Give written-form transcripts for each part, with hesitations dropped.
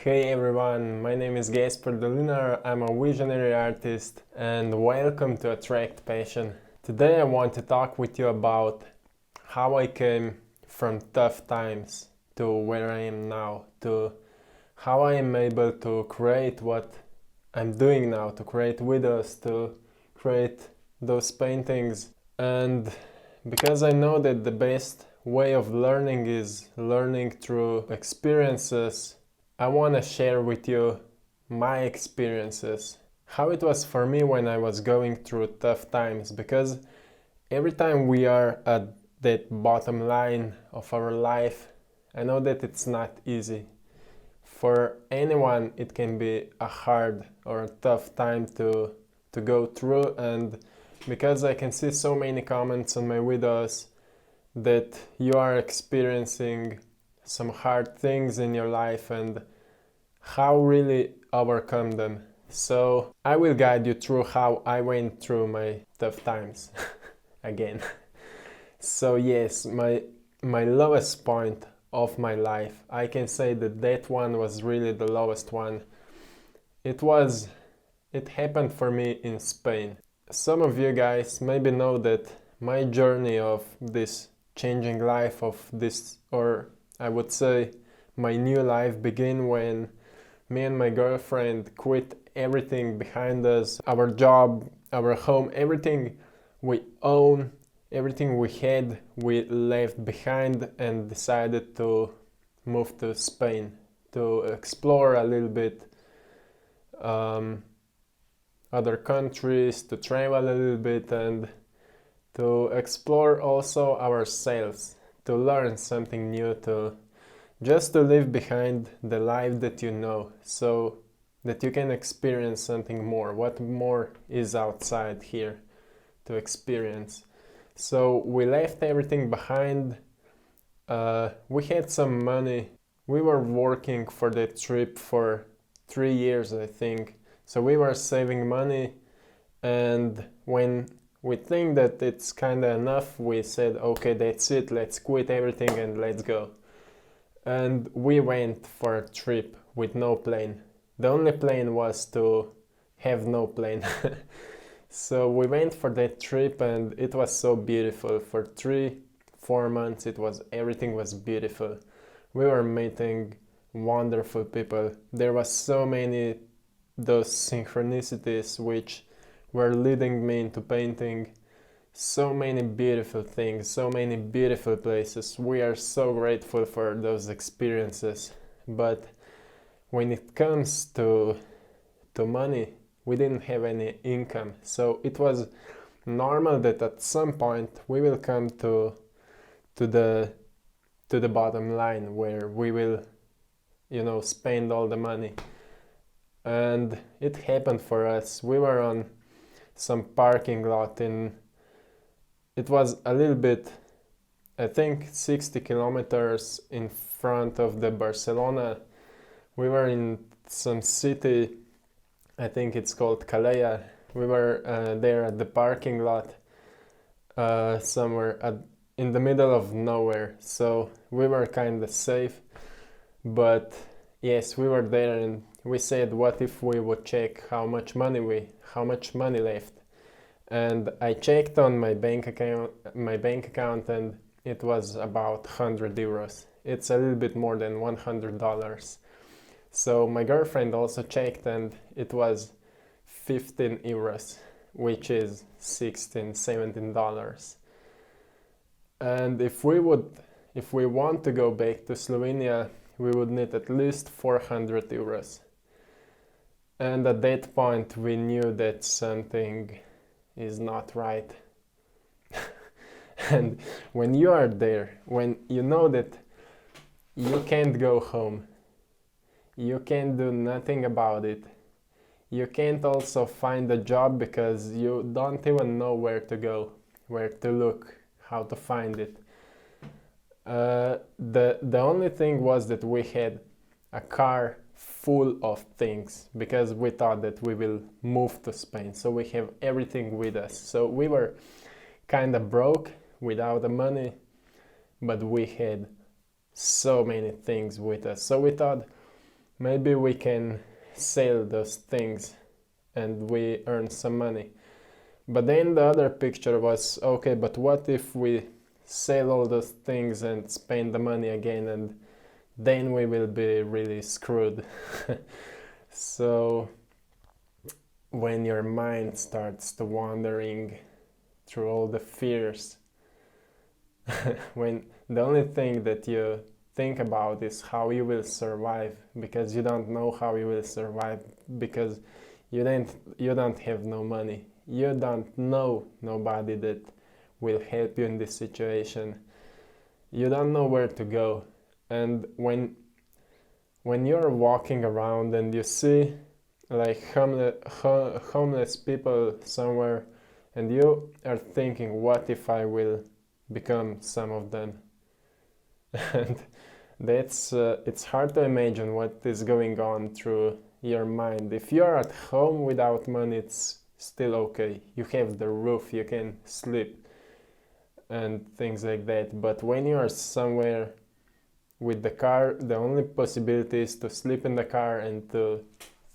Hey everyone, my name is Dolina. I'm a visionary artist and welcome to AttractPassion. Today I want to talk with you about how I came from tough times to where I am now, to how I am able to create what I'm doing now, to create videos, to create those paintings. And because I know that the best way of learning is learning through experiences, I want to share with you my experiences, how it was for me when I was going through tough times, because every time we are at that bottom line of our life, I know that it's not easy. For anyone, it can be a hard or a tough time to go through, and because I can see so many comments on my videos that you are experiencing some hard things in your life and how really overcome them. So I will guide you through how I went through my tough times again. So yes, my lowest point of my life, I can say that one was really the lowest one. It happened for me in Spain. Some of you guys maybe know that my journey of this changing life of this, or I would say my new life, began when me and my girlfriend quit everything behind us, our job, our home, everything we own, everything we had, we left behind and decided to move to Spain to explore a little bit other countries, to travel a little bit, and to explore also ourselves, to learn something new, just to leave behind the life that you know, so that you can experience something more. What more is outside here to experience? So we left everything behind. We had some money. We were working for that trip for 3 years, I think. So we were saving money, and when we think that it's kind of enough, we said, okay, that's it, let's quit everything and let's go. And we went for a trip with no plane. The only plan was to have no plane. So we went for that trip and it was so beautiful. For 3-4 months everything was beautiful. We were meeting wonderful people. There was so many those synchronicities which were leading me into painting so many beautiful things, so many beautiful places. We are so grateful for those experiences. But when it comes to money, we didn't have any income. So it was normal that at some point we will come to the bottom line where we will, spend all the money. And it happened for us. We were on some parking lot it was a little bit, I think 60 kilometers in front of the Barcelona. We were in some city, I think it's called Calella. We were there at the parking lot, somewhere in the middle of nowhere. So we were kind of safe. But yes, we were there and we said, what if we would check how much money left? And I checked on my bank account and it was about 100 euros. It's a little bit more than $100. So my girlfriend also checked and it was 15 euros, which is $16-17. And if we want to go back to Slovenia, we would need at least 400 euros. And at that point we knew that something is not right. And when you are there, when you know that you can't go home, you can't do nothing about it, you can't also find a job because you don't even know where to go, where to look, how to find it. The only thing was that we had a car full of things because we thought that we will move to Spain, so we have everything with us. So we were kind of broke without the money, but we had so many things with us. So we thought, maybe we can sell those things and we earn some money. But then the other picture was, okay, but what if we sell all those things and spend the money again, and then we will be really screwed. So when your mind starts to wandering through all the fears, when the only thing that you think about is how you will survive, because you don't know how you will survive, because you don't have no money, you don't know nobody that will help you in this situation, you don't know where to go. And when you're walking around and you see like homeless people somewhere, and you are thinking, what if I will become some of them? And that's it's hard to imagine what is going on through your mind. If you're at home without money, it's still okay, you have the roof, you can sleep and things like that. But when you are somewhere with the car, the only possibility is to sleep in the car and to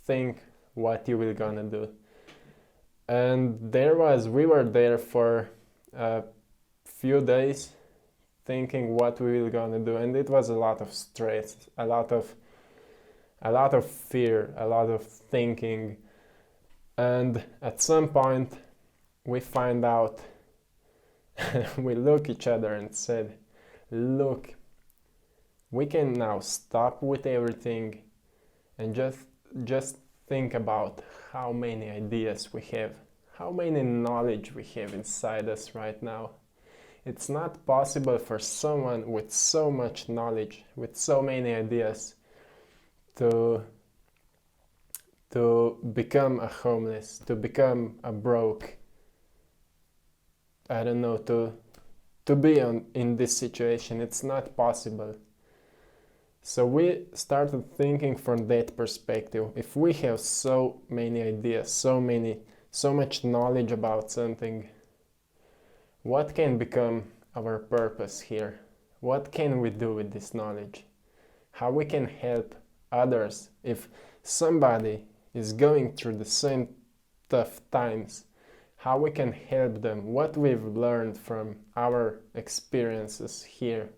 think what you will gonna do. And we were there for a few days thinking what we were gonna do, and it was a lot of stress, a lot of fear, a lot of thinking. And at some point we find out, we look each other and said, look, we can now stop with everything and just think about how many ideas we have, how many knowledge we have inside us right now. It's not possible for someone with so much knowledge, with so many ideas, to become a homeless, to become a broke, I don't know, to be in this situation. It's not possible. So we started thinking from that perspective. If we have so many ideas, so much knowledge about something, what can become our purpose here? What can we do with this knowledge? How we can help others if somebody is going through the same tough times? How we can help them? What we've learned from our experiences here?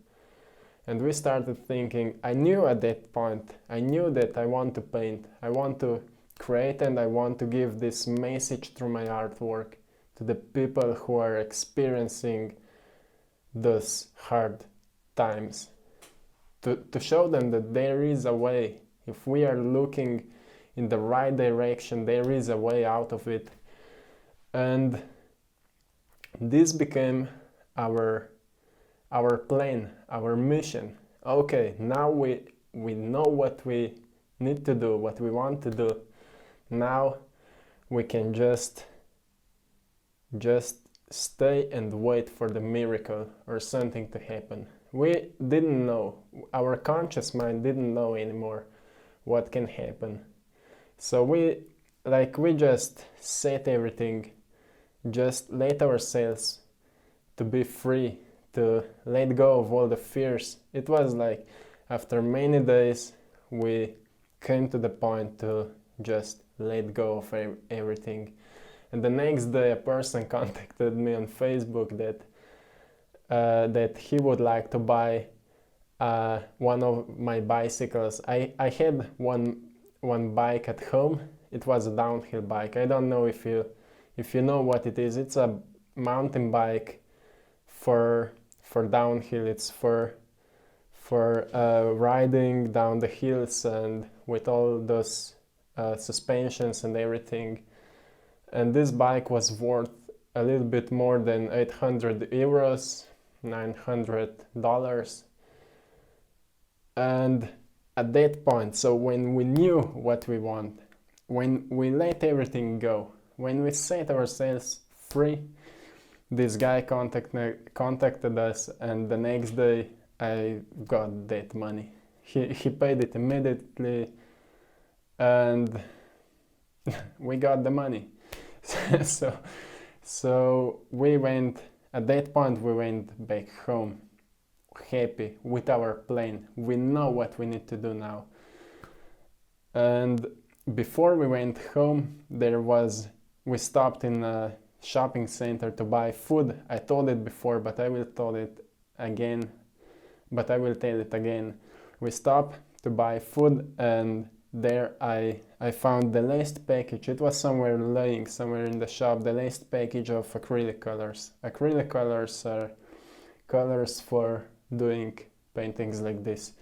And we started thinking, I knew at that point, I knew that I want to paint, I want to create, and I want to give this message through my artwork to the people who are experiencing those hard times. To show them that there is a way. If we are looking in the right direction, there is a way out of it. And this became our plan, our mission. Okay, now we know what we need to do, what we want to do. Now we can just stay and wait for the miracle or something to happen. We didn't know, our conscious mind didn't know anymore what can happen. So we just set everything, just let ourselves to be free, to let go of all the fears. It was like after many days we came to the point to just let go of everything. And the next day a person contacted me on Facebook that he would like to buy one of my bicycles. I had one bike at home. It was a downhill bike. I don't know if you know what it is. It's a mountain bike for downhill. It's for riding down the hills and with all those suspensions and everything. And this bike was worth a little bit more than 800 euros, $900. And at that point, so when we knew what we want, when we let everything go, when we set ourselves free, this guy contacted us, and the next day I got that money. He paid it immediately, and we got the money. So we went, at that point we went back home, happy with our plan. We know what we need to do now. And before we went home, we stopped in a shopping center to buy food. I told it before, but I will tell it again. We stopped to buy food, and there I found the last package. It was laying somewhere in the shop, the last package of acrylic colors. Acrylic colors are colors for doing paintings like this.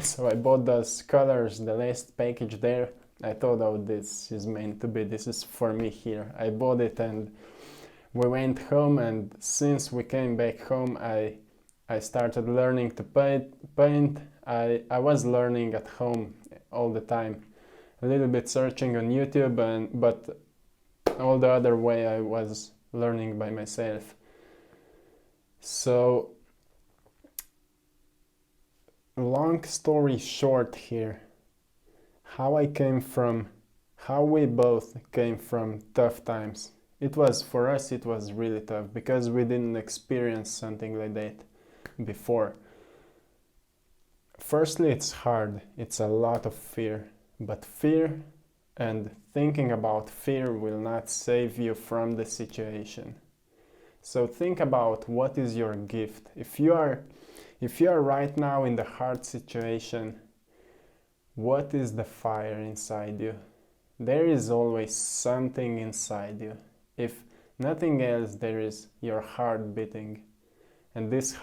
So I bought those colors, the last package there. I thought, oh, this is meant to be, this is for me here. I bought it and we went home, and since we came back home, I started learning to paint. I was learning at home all the time, a little bit searching on YouTube, but all the other way I was learning by myself. So, long story short here, how we both came from tough times. For us it was really tough because we didn't experience something like that before. Firstly, it's hard, it's a lot of fear, but fear and thinking about fear will not save you from the situation. So think about what is your gift. If you are right now in the hard situation, what is the fire inside you? There is always something inside you. If nothing else, there is your heart beating. And this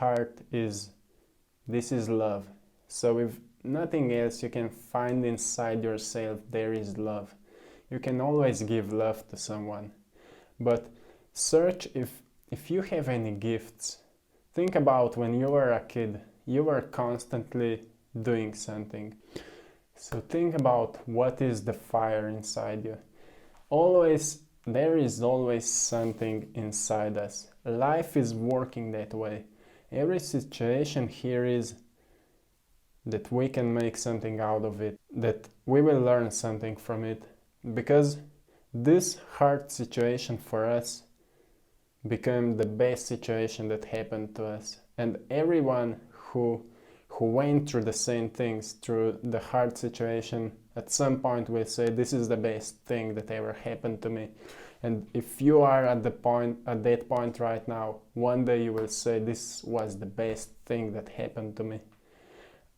is love. So if nothing else you can find inside yourself, there is love. You can always give love to someone. But search if you have any gifts. Think about when you were a kid, you were constantly doing something. So think about what is the fire inside you. There is always something inside us. Life is working that way. Every situation here is that we can make something out of it, that we will learn something from it, because this hard situation for us became the best situation that happened to us. And everyone who went through the same things, through the hard situation, at some point will say, this is the best thing that ever happened to me. And if you are at that point right now, one day you will say, this was the best thing that happened to me.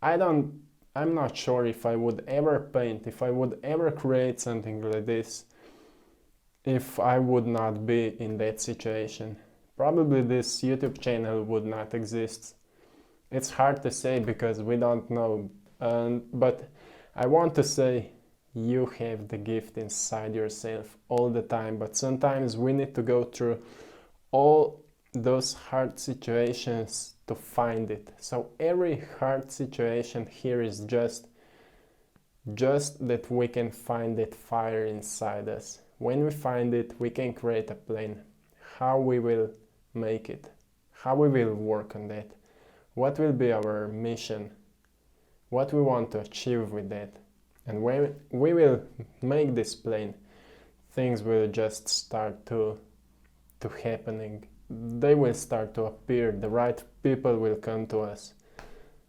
I'm not sure if I would ever paint, if I would ever create something like this, if I would not be in that situation. Probably this YouTube channel would not exist. It's hard to say because we don't know, but I want to say you have the gift inside yourself all the time, but sometimes we need to go through all those hard situations to find it. So every hard situation here is just that we can find that fire inside us. When we find it, we can create a plan. How we will make it, how we will work on that, what will be our mission, what we want to achieve with that. And when we will make this plan, things will just start to happening. They will start to appear, the right people will come to us,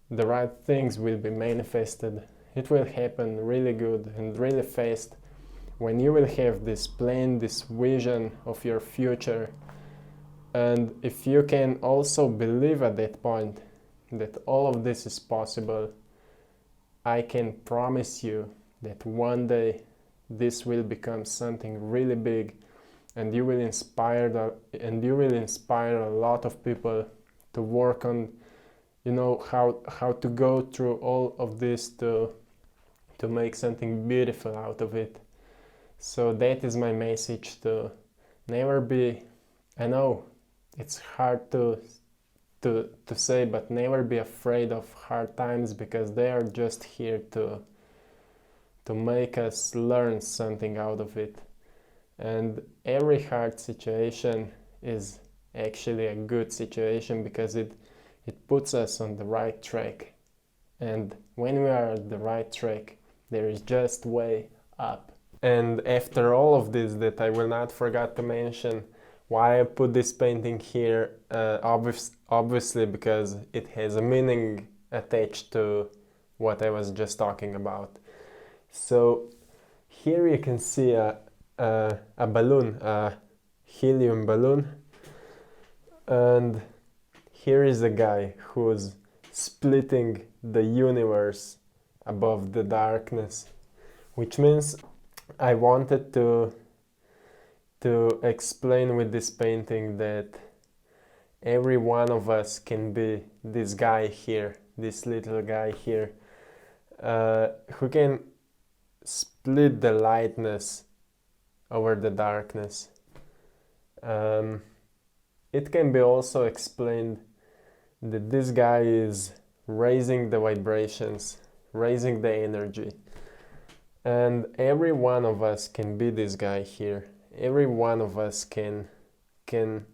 the right things will be manifested. It will happen really good and really fast when you will have this plan, this vision of your future. And if you can also believe at that point that all of this is possible, I can promise you that one day this will become something really big, and you will inspire a lot of people to work on, how to go through all of this to make something beautiful out of it. So that is my message, to never be, I know it's hard to say, but never be afraid of hard times, because they are just here to make us learn something out of it. And every hard situation is actually a good situation, because it puts us on the right track. And when we are at the right track, there is just way up. And after all of this, that I will not forget to mention why I put this painting here, obviously because it has a meaning attached to what I was just talking about. So here you can see a balloon, a helium balloon, and here is a guy who's splitting the universe above the darkness, which means I wanted to explain with this painting that every one of us can be this guy here, this little guy here, who can split the lightness over the darkness. It can be also explained that this guy is raising the vibrations, raising the energy. And every one of us can be this guy here. Every one of us can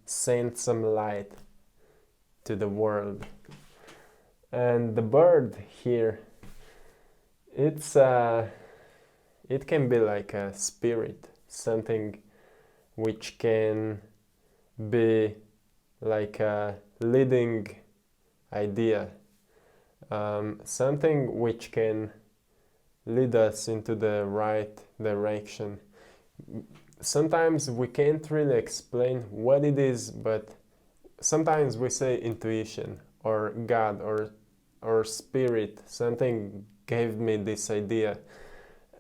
send some light to the world. And the bird here, it can be like a spirit, something which can be like a leading idea, something which can lead us into the right direction. Sometimes we can't really explain what it is, but sometimes we say intuition or God or spirit, something gave me this idea.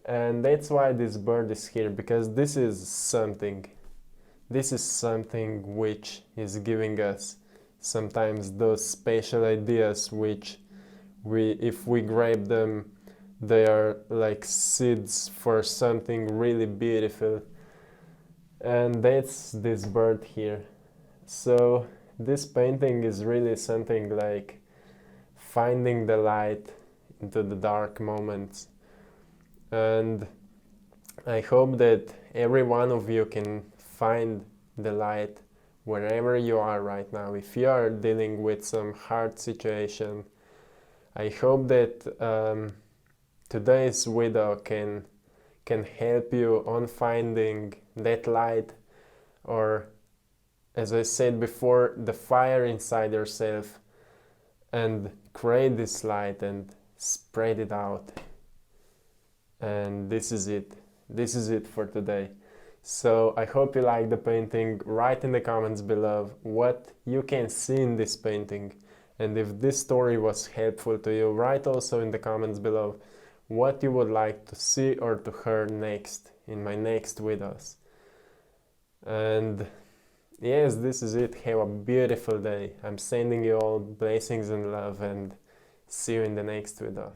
And that's why this bird is here, because this is something which is giving us sometimes those special ideas which if we grab them, they are like seeds for something really beautiful. And that's this bird here. So this painting is really something like finding the light into the dark moments. And I hope that every one of you can find the light wherever you are right now. If you are dealing with some hard situation, I hope that today's video can help you on finding that light, or as I said before, the fire inside yourself, and create this light and spread it out. And this is it for today. So I hope you like the painting. Write in the comments below what you can see in this painting, and if this story was helpful to you, write also in the comments below what you would like to see or to hear next in my next videos. And yes, this is it. Have a beautiful day. I'm sending you all blessings and love, and see you in the next video.